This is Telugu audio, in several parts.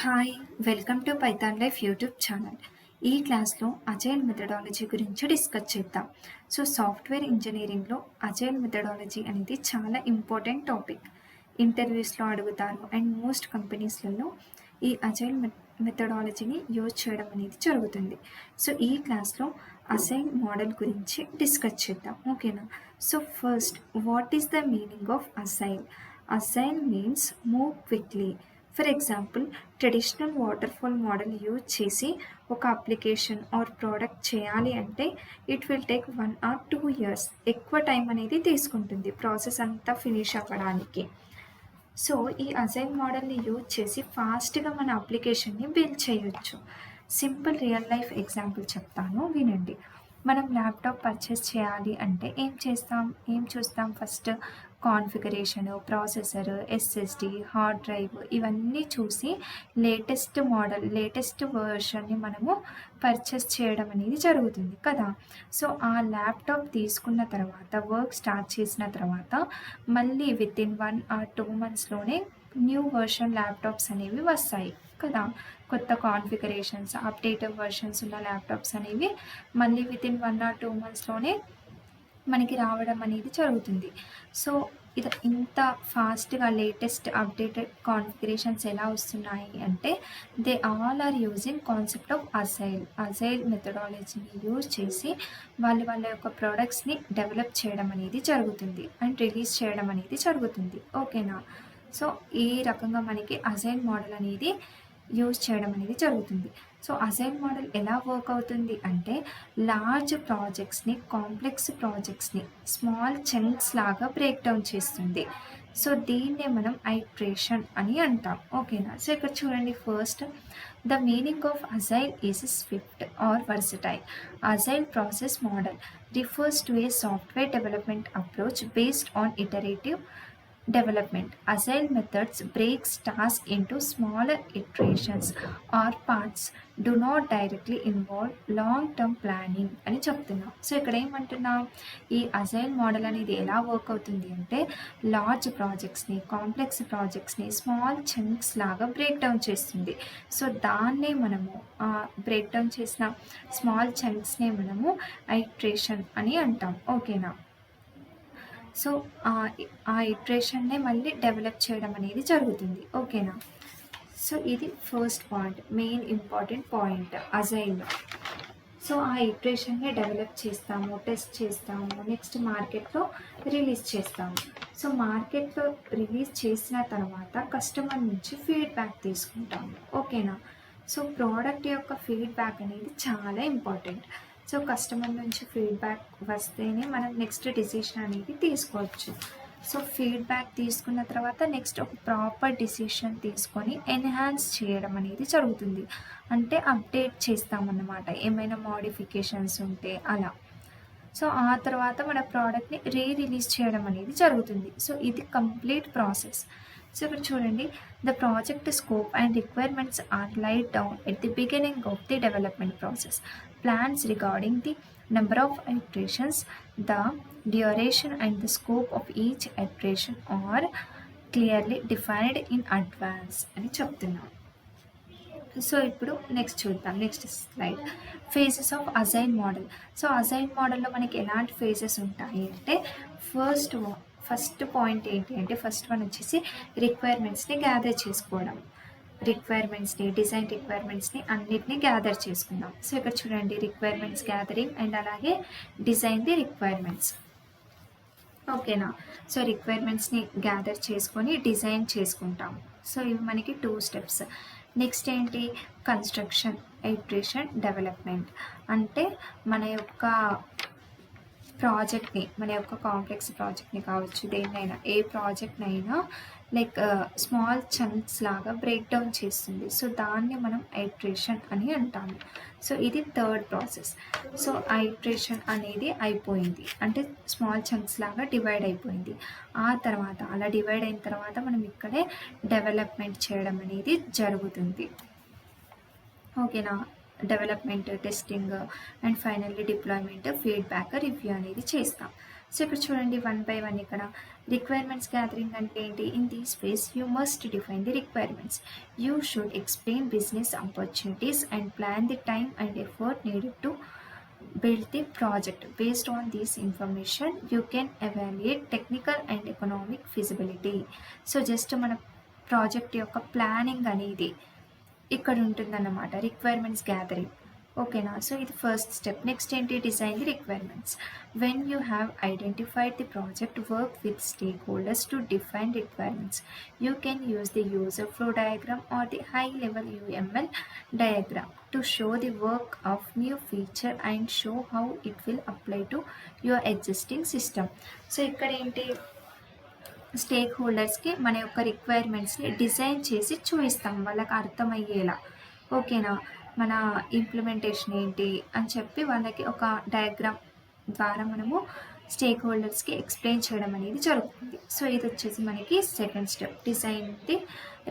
Hi! Welcome to Python life YouTube channel. ఈ క్లాస్‌లో అజైల్ మెథడాలజీ గురించి డిస్కస్ చేద్దాం. సాఫ్ట్‌వేర్ ఇంజినీరింగ్‌లో అజైల్ మెథడాలజీ అనేది చాలా ఇంపార్టెంట్ టాపిక్. ఇంటర్వ్యూస్‌లో అడుగుతారు అండ్ మోస్ట్ కంపెనీస్‌లలో ఈ అజైల్ మెథడాలజీని యూజ్ చేయడం అనేది జరుగుతుంది. ఈ క్లాస్‌లో అజైల్ మోడల్ గురించి డిస్కస్ చేద్దాం. ఓకేనా? First, what is the meaning of agile? Agile means move quickly. For example, traditional waterfall model use చేసి ఒక అప్లికేషన్ ఆర్ ప్రోడక్ట్ చేయాలి అంటే it will take 1 or 2 years. ఎక్కువ టైం అనేది తీసుకుంటుంది ప్రాసెస్ అంతా ఫినిష్ అవ్వడానికి. ఈ అజైల్ మోడల్ని యూజ్ చేసి ఫాస్ట్గా మన అప్లికేషన్ని బిల్డ్ చేయొచ్చు. సింపుల్ రియల్ లైఫ్ ఎగ్జాంపుల్ చెప్తాను, వినండి. మనం ల్యాప్టాప్ పర్చేస్ చేయాలి అంటే ఏం చూస్తాం? First configuration, processor, SSD, hard drive ఇవన్నీ చూసి లేటెస్ట్ మోడల్, లేటెస్ట్ వర్షన్ని మనము పర్చేస్ చేయడం అనేది జరుగుతుంది కదా. ఆ ల్యాప్టాప్ తీసుకున్న తర్వాత, వర్క్ స్టార్ట్ చేసిన తర్వాత మళ్ళీ వితిన్ 1 or 2 monthsలోనే న్యూ వర్షన్ ల్యాప్టాప్స్ అనేవి వస్తాయి కదా. కొత్త కాన్ఫిగరేషన్స్, అప్డేటెడ్ వర్షన్స్ ఉన్న ల్యాప్టాప్స్ అనేవి మళ్ళీ వితిన్ 1 or 2 monthsలోనే మనకి రావడం అనేది జరుగుతుంది. ఇది ఇంత ఫాస్ట్గా లేటెస్ట్ అప్డేటెడ్ కాన్ఫిగరేషన్స్ ఎలా వస్తున్నాయి అంటే they all are using concept of agile మెథడాలజీని యూజ్ చేసి వాళ్ళ యొక్క ప్రోడక్ట్స్ని డెవలప్ చేయడం అనేది జరుగుతుంది అండ్ రిలీజ్ చేయడం అనేది జరుగుతుంది. ఓకేనా? ఈ రకంగా మనకి అజైల్ మోడల్ అనేది యూజ్ చేయడం అనేది జరుగుతుంది. అజైల్ మోడల్ ఎలా వర్క్ అవుతుంది అంటే లార్జ్ ప్రాజెక్ట్స్ని, కాంప్లెక్స్ ప్రాజెక్ట్స్ని స్మాల్ చంక్స్ లాగా బ్రేక్ డౌన్ చేస్తుంది. దీన్నే మనం ఐట్రేషన్ అని అంటాం. ఓకేనా? ఇక్కడ చూడండి, first the meaning of agile is swift or versatile. Agile process model refers to a software development approach based on iterative development. Agile methods breaks tasks into smaller iterations or parts, do not directly involve long-term planning అని చెప్తున్నాం. ఇక్కడ ఏమంటున్నాం, ఈ అజైల్ మోడల్ అనేది ఎలా వర్క్ అవుతుంది అంటే లార్జ్ ప్రాజెక్ట్స్ని, కాంప్లెక్స్ ప్రాజెక్ట్స్ని స్మాల్ చంక్స్ లాగా బ్రేక్ డౌన్ చేస్తుంది. దాన్నే మనము బ్రేక్ డౌన్ చేసిన స్మాల్ చంక్స్నే మనము ఐట్రేషన్ అని అంటాం. ఓకేనా? ఆ ఇటరేషన్నే మళ్ళీ డెవలప్ చేయడం అనేది జరుగుతుంది. ఓకేనా? ఇది first point, main important point అజైల్లో. ఆ ఇటరేషన్నే డెవలప్ చేస్తాము, టెస్ట్ చేస్తాము, నెక్స్ట్ మార్కెట్లో రిలీజ్ చేస్తాము. మార్కెట్లో రిలీజ్ చేసిన తర్వాత కస్టమర్ నుంచి ఫీడ్బ్యాక్ తీసుకుంటాము. ఓకేనా? ప్రోడక్ట్ యొక్క ఫీడ్బ్యాక్ అనేది చాలా ఇంపార్టెంట్. కస్టమర్ నుంచి ఫీడ్బ్యాక్ వస్తేనే మనం నెక్స్ట్ డిసిషన్ అనేది తీసుకోవచ్చు. ఫీడ్బ్యాక్ తీసుకున్న తర్వాత నెక్స్ట్ ఒక ప్రాపర్ డిసిషన్ తీసుకొని ఎన్హాన్స్ చేయడం అనేది జరుగుతుంది. అంటే అప్డేట్ చేస్తామన్నమాట, ఏమైనా మోడిఫికేషన్స్ ఉంటే అలా. ఆ తర్వాత మన ప్రోడక్ట్ని రిలీజ్ చేయడం అనేది జరుగుతుంది. ఇది కంప్లీట్ ప్రాసెస్. ఇక్కడ చూడండి, the project scope and requirements are laid down at the beginning of the development process. Plans regarding the number of iterations, the duration and the scope of each iteration are clearly defined in advance అని చెప్తున్నాం. ఇప్పుడు నెక్స్ట్ చూద్దాం, next slide, phases of agile model. Agile మోడల్లో మనకి ఎలాంటి ఫేజెస్ ఉంటాయి అంటే ఫస్ట్ పాయింట్ ఏంటి అంటే ఫస్ట్ వన్ వచ్చేసి రిక్వైర్మెంట్స్ని గ్యాదర్ చేసుకోవడం. రిక్వైర్మెంట్స్ని, డిజైన్ రిక్వైర్మెంట్స్ని అన్నిటినీ గ్యాదర్ చేసుకుందాం. ఇక్కడ చూడండి, రిక్వైర్మెంట్స్ గ్యాదరింగ్ అండ్ అలాగే డిజైన్ ది రిక్వైర్మెంట్స్. ఓకేనా? రిక్వైర్మెంట్స్ని గ్యాదర్ చేసుకొని డిజైన్ చేసుకుంటాం. ఇవి మనకి 2 steps. నెక్స్ట్ ఏంటి, కన్స్ట్రక్షన్, ఇటరేషన్, డెవలప్మెంట్. అంటే మన యొక్క ప్రాజెక్ట్ని, మన యొక్క కాంప్లెక్స్ ప్రాజెక్ట్ని కావచ్చు, దేన్నైనా, ఏ ప్రాజెక్ట్నైనా లైక్ స్మాల్ చంక్స్ లాగా బ్రేక్ డౌన్ చేస్తుంది. దాన్ని మనం ఐట్రేషన్ అని అంటాము. ఇది థర్డ్ ప్రాసెస్. ఐట్రేషన్ అనేది అయిపోయింది అంటే స్మాల్ చంక్స్ లాగా డివైడ్ అయిపోయింది. ఆ తర్వాత అలా డివైడ్ అయిన తర్వాత మనం ఇక్కడే డెవలప్మెంట్ చేయడం అనేది జరుగుతుంది. ఓకేనా? Development, testing and finally deployment, feedback, review అనేది చేస్తాం. సో ఇక్కడ చూడండి వన్ బై వన్ ఇక్కడ రిక్వైర్మెంట్స్ గ్యాదరింగ్ అంటే ఏంటి? In these ways you must define the requirements. You should explain business opportunities and plan the time and effort needed to build the project. Based on this information you can evaluate technical and economic feasibility. So just మన ప్రాజెక్ట్ యొక్క ప్లానింగ్ అనేది ఇక్కడ ఉంటుందన్నమాట, రిక్వైర్మెంట్స్ గ్యాదరింగ్. ఓకేనా? సో ఇది ఫస్ట్ స్టెప్. నెక్స్ట్ ఏంటి? Design the requirements. When you have identified the project, work with stakeholders to define requirements. You can use the user flow diagram or the high level UML diagram to show the work of new feature and show how it will apply to your existing system. So ఇక్కడ ఏంటి? స్టేక్ హోల్డర్స్కి మన యొక్క రిక్వైర్మెంట్స్ని డిజైన్ చేసి చూపిస్తాం వాళ్ళకి అర్థమయ్యేలా. ఓకేనా? మన ఇంప్లిమెంటేషన్ ఏంటి అని చెప్పి వాళ్ళకి ఒక డయాగ్రామ్ ద్వారా మనము స్టేక్ హోల్డర్స్కి ఎక్స్ప్లెయిన్ చేయడం అనేది జరుగుతుంది. సో ఇది వచ్చేసి మనకి second step, design the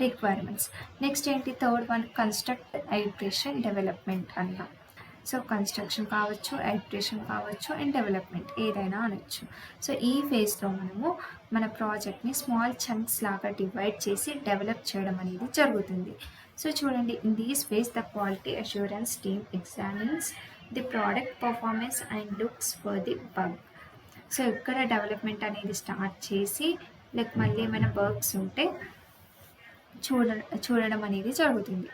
requirements. Next ఏంటి? Third one, construct, iteration, development అన్న. సో కన్స్ట్రక్షన్ కావచ్చు, ఐటరేషన్ కావచ్చు, అండ్ డెవలప్మెంట్ ఏదైనా అనొచ్చు. సో ఈ ఫేజ్లో మనము మన ప్రాజెక్ట్ని స్మాల్ చంక్స్ లాగా డివైడ్ చేసి డెవలప్ చేయడం అనేది జరుగుతుంది. సో చూడండి, in these ways the quality assurance team examines the product performance and looks for the bug. So ఇక్కడ డెవలప్మెంట్ అనేది స్టార్ట్ చేసి లైక్ మళ్ళీ ఏమైనా బగ్స్ ఉంటే చూడడం అనేది జరుగుతుంది.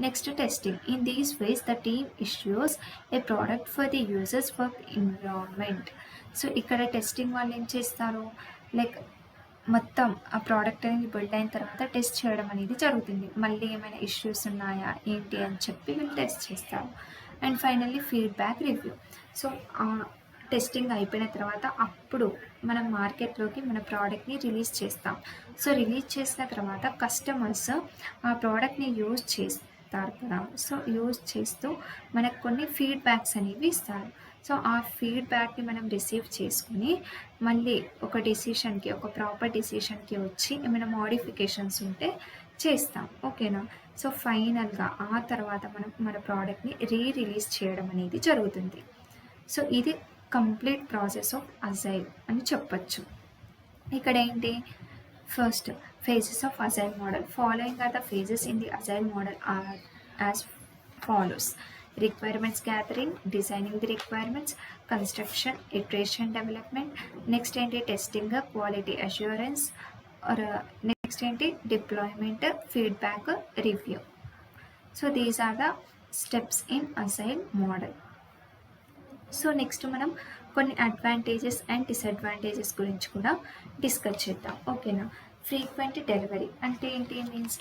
Next testing. In these ways the team issues A product for the users work environment. So ఇక్కడ టెస్టింగ్ వాళ్ళు ఏం చేస్తారు? లైక్ మొత్తం ఆ ప్రోడక్ట్ అనేది బిల్డ్ అయిన తర్వాత టెస్ట్ చేయడం అనేది జరుగుతుంది. మళ్ళీ ఏమైనా ఇష్యూస్ ఉన్నాయా ఏంటి అని చెప్పి వీళ్ళు టెస్ట్ చేస్తారు. And finally feedback review. So testing అయిపోయిన తర్వాత అప్పుడు మనం మార్కెట్లోకి మన ప్రోడక్ట్ని రిలీజ్ చేస్తాం. సో రిలీజ్ చేసిన తర్వాత కస్టమర్స్ ఆ ప్రోడక్ట్ని యూజ్ చేస్తారు కదా. సో యూజ్ చేస్తూ మనకు కొన్ని ఫీడ్బ్యాక్స్ అనేవి ఇస్తారు. సో ఆ ఫీడ్బ్యాక్ని మనం రిసీవ్ చేసుకుని మళ్ళీ ఒక డెసిషన్కి, ఒక ప్రాపర్ డెసిషన్కి వచ్చి ఏమైనా మోడిఫికేషన్స్ ఉంటే చేస్తాం. ఓకేనా? సో ఫైనల్గా ఆ తర్వాత మనం మన ప్రోడక్ట్ని రిలీజ్ చేయడం అనేది జరుగుతుంది. సో ఇది కంప్లీట్ ప్రాసెస్ ఆఫ్ అజైల్ అని చెప్పచ్చు. ఇక్కడ ఏంటి? First phases of agile model. Following are the phases in the agile model are as follows: requirements gathering, designing the requirements, construction, iteration, development. Next ఏంటి? testing, quality assurance, or next ఏంటి? deployment, feedback, review. So these are the steps in agile model. So next మనం కొన్ని అడ్వాంటేజెస్ అండ్ డిసడ్వాంటేజెస్ గురించి కూడా డిస్కస్ చేద్దాం. ఓకేనా? ఫ్రీక్వెంట్ డెలివరీ అంటే ఏంటి? మీన్స్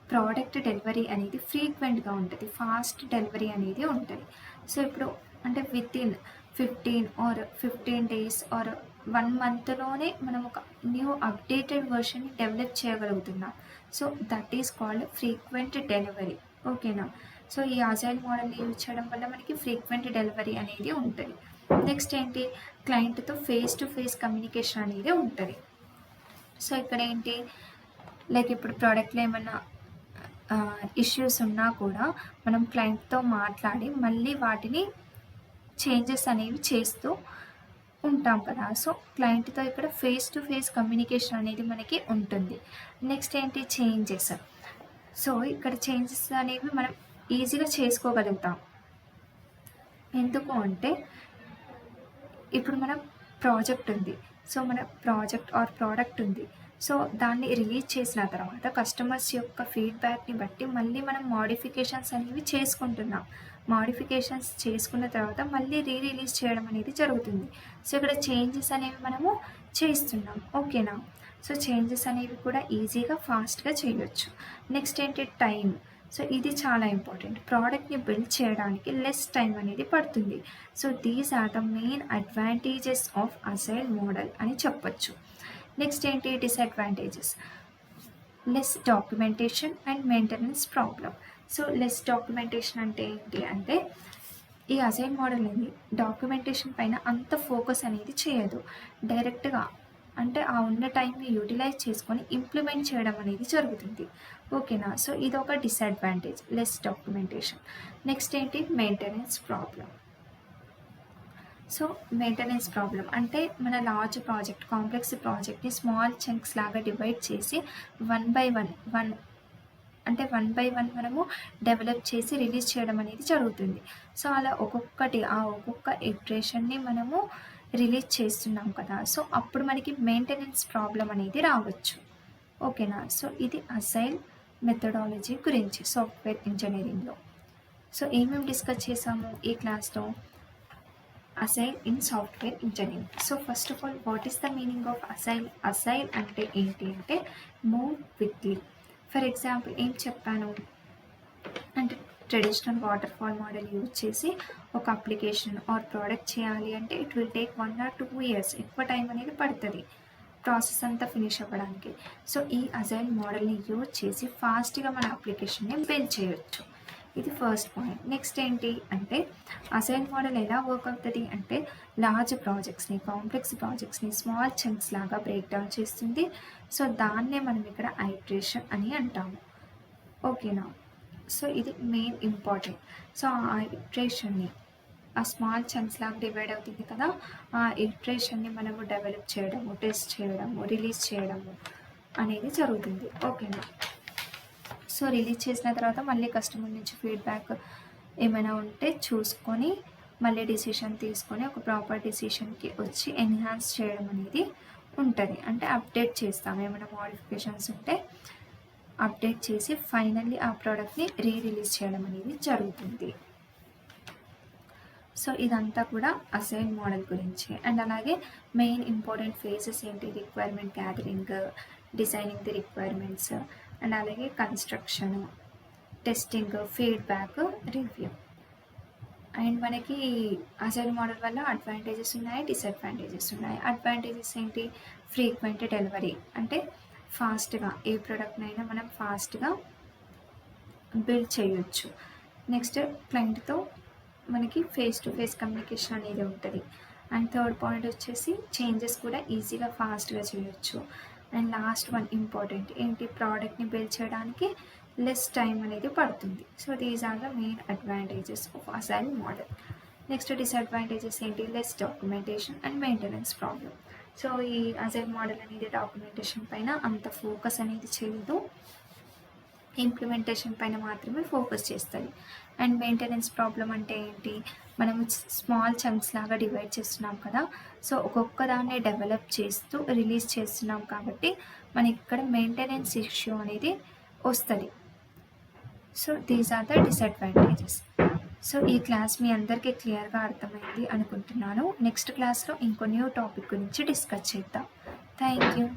ప్రోడక్ట్ డెలివరీ అనేది ఫ్రీక్వెంట్గా ఉంటుంది, ఫాస్ట్ డెలివరీ అనేది ఉంటుంది. సో ఇప్పుడు అంటే వితిన్ 15 days ఆర్ 1 monthలోనే మనం ఒక న్యూ అప్డేటెడ్ వర్షన్ని డెవలప్ చేయగలుగుతున్నాం. So that is called frequent delivery. ఓకేనా? సో ఈ అజైల్ మోడల్ని యూజ్ చేయడం వల్ల మనకి ఫ్రీక్వెంట్ డెలివరీ అనేది ఉంటుంది. నెక్స్ట్ ఏంటి? క్లయింట్తో ఫేస్ టు ఫేస్ కమ్యూనికేషన్ అనేది ఉంటుంది. సో ఇక్కడ ఏంటి? లైక్ ఇప్పుడు ప్రోడక్ట్లో ఏమైనా ఇష్యూస్ ఉన్నా కూడా మనం క్లయింట్తో మాట్లాడి మళ్ళీ వాటిని చేంజెస్ అనేవి చేస్తూ ఉంటాం కదా. సో క్లయింట్తో ఇక్కడ ఫేస్ టు ఫేస్ కమ్యూనికేషన్ అనేది మనకి ఉంటుంది. నెక్స్ట్ ఏంటి? చేంజెస్. సో ఇక్కడ చేంజెస్ అనేవి మనం ఈజీగా చేసుకోగలుగుతాం. ఎందుకు అంటే ఇప్పుడు మన ప్రాజెక్ట్ ఉంది. సో మన ప్రాజెక్ట్ ఆర్ ప్రోడక్ట్ ఉంది. సో దాన్ని రిలీజ్ చేసిన తర్వాత కస్టమర్స్ యొక్క ఫీడ్బ్యాక్ని బట్టి మళ్ళీ మనం మోడిఫికేషన్స్ అనేవి చేసుకుంటున్నాం. మోడిఫికేషన్స్ చేసుకున్న తర్వాత మళ్ళీ రిలీజ్ చేయడం అనేది జరుగుతుంది. సో ఇక్కడ చేంజెస్ అనేవి మనము చేస్తున్నాం. ఓకేనా? సో చేంజెస్ అనేవి కూడా ఈజీగా ఫాస్ట్గా చేయొచ్చు. నెక్స్ట్ ఏంటి? టైం. సో ఇది చాలా ఇంపార్టెంట్. ప్రోడక్ట్ని బిల్డ్ చేయడానికి లెస్ టైం అనేది పడుతుంది. So these are the main advantages of agile model అని చెప్పచ్చు. నెక్స్ట్ ఏంటి? Disadvantages. Less documentation and maintenance problem. So less documentation అంటే ఏంటి అంటే ఈ అజైల్ మోడల్ అనేది డాక్యుమెంటేషన్ పైన అంత ఫోకస్ అనేది చేయదు. డైరెక్ట్గా అంటే ఆ ఉన్న టైంని యూటిలైజ్ చేసుకొని ఇంప్లిమెంట్ చేయడం అనేది జరుగుతుంది. ఓకేనా? సో ఇది ఒక డిసడ్వాంటేజ్, లెస్ డాక్యుమెంటేషన్. నెక్స్ట్ ఏంటి? Maintenance problem. So maintenance problem అంటే మన లార్జ్ ప్రాజెక్ట్, కాంప్లెక్స్ ప్రాజెక్ట్ని స్మాల్ చంక్స్ లాగా డివైడ్ చేసి వన్ బై వన్ అంటే వన్ బై వన్ మనము డెవలప్ చేసి రిలీజ్ చేయడం అనేది జరుగుతుంది. సో అలా ఒక్కొక్క ఇటరేషన్ని మనము రిలీజ్ చేస్తున్నాం కదా, సో అప్పుడు మనకి మెయింటెనెన్స్ ప్రాబ్లం అనేది రావచ్చు. ఓకేనా. సో ఇది అజైల్ మెథడాలజీ గురించి సాఫ్ట్వేర్ ఇంజనీరింగ్లో. సో ఏమేమి డిస్కస్ చేసాము ఈ క్లాస్లో? Agile in software engineering. So first of all, what is the meaning of agile? Agile అంటే ఏంటి అంటే మూవ్ క్విక్లీ. ఫర్ ఎగ్జాంపుల్ ఏం చెప్పాను అంటే, traditional water fall model use చేసి ఒక అప్లికేషన్ ఆర్ ప్రోడక్ట్ చేయాలి అంటే it will take 1 or 2 years, ఎక్కువ టైం అనేది పడుతుంది ప్రాసెస్ అంతా ఫినిష్ అవ్వడానికి. సో ఈ అజైల్ మోడల్ని యూజ్ చేసి ఫాస్ట్గా మన అప్లికేషన్ని బిల్డ్ చేయొచ్చు. ఇది ఫస్ట్ పాయింట్. నెక్స్ట్ ఏంటి అంటే, అజైల్ మోడల్ ఎలా వర్క్ అవుతుంది అంటే, లార్జ్ ప్రాజెక్ట్స్ని, కాంప్లెక్స్ ప్రాజెక్ట్స్ని స్మాల్ చంక్స్ లాగా బ్రేక్ డౌన్ చేస్తుంది. సో దాన్నే మనం ఇక్కడ ఐటరేషన్ అని అంటాము. ఓకేనా. సో ఇది మెయిన్ ఇంపార్టెంట్. సో ఆ ఇటరేషన్ని, ఆ స్మాల్ చంక్స్ లాగా డివైడ్ అవుతుంది కదా, ఆ ఇటరేషన్ని మనము డెవలప్ చేయడము, టెస్ట్ చేయడము, రిలీజ్ చేయడము అనేది జరుగుతుంది. ఓకేనా. సో రిలీజ్ చేసిన తర్వాత మళ్ళీ కస్టమర్ నుంచి ఫీడ్బ్యాక్ ఏమైనా ఉంటే చూసుకొని మళ్ళీ డిసిషన్ తీసుకొని ఒక ప్రాపర్ డిసిషన్కి వచ్చి ఎన్హాన్స్ చేయడం అనేది ఉంటుంది. అంటే అప్డేట్ చేస్తాం, ఏమైనా మోడిఫికేషన్స్ ఉంటే అప్డేట్ చేసి ఫైనల్లీ ఆ ప్రోడక్ట్ని రిలీజ్ చేయడం అనేది జరుగుతుంది. సో ఇదంతా కూడా అజైల్ మోడల్ గురించి. అండ్ అలాగే మెయిన్ ఇంపార్టెంట్ ఫేజెస్ ఏంటి? Requirement gathering, designing the requirements, and అలాగే construction, testing, feedback, review. And మనకి అజైల్ మోడల్ వల్ల అడ్వాంటేజెస్ ఉన్నాయి, డిసడ్వాంటేజెస్ ఉన్నాయి. అడ్వాంటేజెస్ ఏంటి? ఫ్రీక్వెంట్ డెలివరీ, అంటే ఫాస్ట్గా ఏ ప్రోడక్ట్నైనా మనం ఫాస్ట్గా బిల్డ్ చేయొచ్చు. నెక్స్ట్, క్లయింట్తో మనకి ఫేస్ టు ఫేస్ కమ్యూనికేషన్ అనేది ఉంటుంది. అండ్ థర్డ్ పాయింట్ వచ్చేసి చేంజెస్ కూడా ఈజీగా ఫాస్ట్గా చేయొచ్చు. అండ్ లాస్ట్ వన్ ఇంపార్టెంట్ ఏంటి? ప్రోడక్ట్ని బిల్డ్ చేయడానికి లెస్ టైం అనేది పడుతుంది. So these are the main advantages of agile model. Next disadvantages ఏంటి? Less documentation and maintenance problem. So ఈ అజైల్ మోడల్ అనేది డాక్యుమెంటేషన్ పైన అంత ఫోకస్ అనేది చేయదు, ఇంప్లిమెంటేషన్ పైన మాత్రమే ఫోకస్ చేస్తుంది. అండ్ మెయింటెనెన్స్ ప్రాబ్లం అంటే ఏంటి? మనం స్మాల్ చంక్స్ లాగా డివైడ్ చేస్తున్నాం కదా, సో ఒక్కొక్క దాన్ని డెవలప్ చేస్తూ రిలీజ్ చేస్తున్నాం కాబట్టి మనకి ఇక్కడ మెయింటెనెన్స్ ఇష్యూ అనేది వస్తుంది. So these are the disadvantages. So ఈ క్లాస్ మీ అందరికీ క్లియర్గా అర్థమైంది అనుకుంటున్నాను. నెక్స్ట్ క్లాస్లో ఇంకో న్యూ టాపిక్ గురించి డిస్కస్ చేద్దాం. Thank you.